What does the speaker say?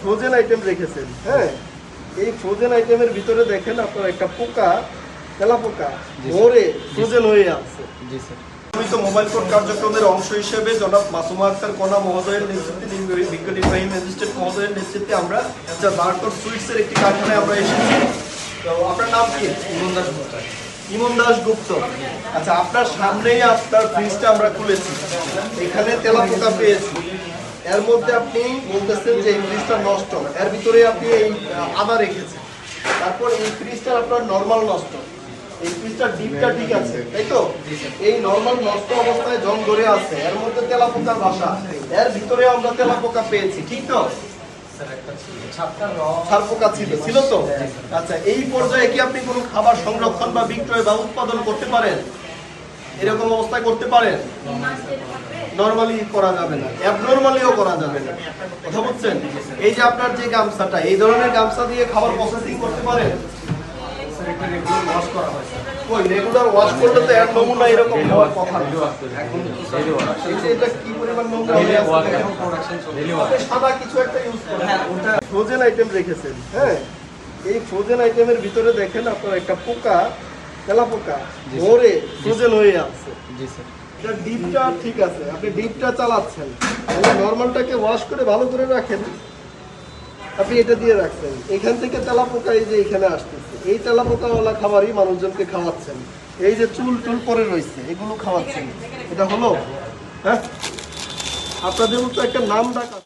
Frozen item রেখেছেন। হ্যাঁ, এই ফ্রোজেন আইটেমের ভিতরে দেখেন আপনার একটা পোকা, তেলা পোকা মরে ফ্রোজেন হয়ে আছে। জি স্যার। নিয়মিত মোবাইল কোর্ট কার্যক্রমের অংশ হিসেবে জনাব মাসুমা আক্তার কণা মহোদয়ের নেতৃত্বে, বিজ্ঞ নির্বাহী ম্যাজিস্ট্রেট মহোদয়ের নেতৃত্বে আমরা বারকোড সুইটসের একটি কারখানায় আমরা এসেছি। তো আপনার নাম কি? ইমন দাস গুপ্তা। ইমন দাস গুপ্ত। আচ্ছা, আপনার সামনেই আপনার ফ্রিজটা আমরা খুলেছি, এখানে তেলা পোকা পেয়েছি। এর মধ্যে আপনি বলতেছেন যে এই ফ্রিজটা নষ্ট, এর ভিতরে আপনি এই আদা রেখেছেন। তারপর এই ফ্রিজটা আপনার নর্মাল নষ্ট, এই ফ্রিজটার ডিপটা ঠিক আছে, তাই তো? এই নর্মাল নষ্ট অবস্থায় জং ধরে আছে, এর মধ্যে তেলা পোকার বাসা, এর ভিতরে আমরা তেলা পোকা পেয়েছি, ঠিক তো? ছার পোকা ছিল তো? আচ্ছা, এই পর্যায়ে কি আপনি কোনো খাবার সংরক্ষণ বা বিক্রয় বা উৎপাদন করতে পারেন? এরকম অবস্থায় করতে পারেন? নরমালি করা যাবে না, অ্যাবনরমালিও করা যাবে না। কথা বলছেন? এই যে আপনার যে গামছাটা, এই ধরনের গামছা দিয়ে খাবার প্রসেসিং করতে পারেন? ওই রেগুলার ওয়াশ করলে তো এর নমুনা এরকম হওয়ার কথা না। এটা কি পরিমাণ নোংরা হয়ে আছে? সাদা কিছু একটা ইউজ করেন। ওটা ফ্রোজেন আইটেম রেখেছেন। হ্যাঁ, এই ফ্রোজেন আইটেমের ভিতরে দেখেন আপনার একটা পোকা, তেলা পোকা মরে ফ্রোজেন হয়ে আছে। জি স্যার। এটা ডিপটা ঠিক আছে, আপনি ডিপটা চালাচ্ছেন, নরমালটাকে ওয়াশ করে ভালো করে রাখেন। আপনি এটা দিয়ে রাখছেন, এখান থেকে তেলা পোকা এই যে এখানে আসতেছে, এই তেলা পোকাওয়ালা খাবারই মানুষজনকে খাওয়াচ্ছেন। এই যে চুল টুল পরে রয়েছে এগুলো খাওয়াচ্ছেন, এটা হলো? হ্যাঁ, আপনাদের মতো একটা নাম ডাকা।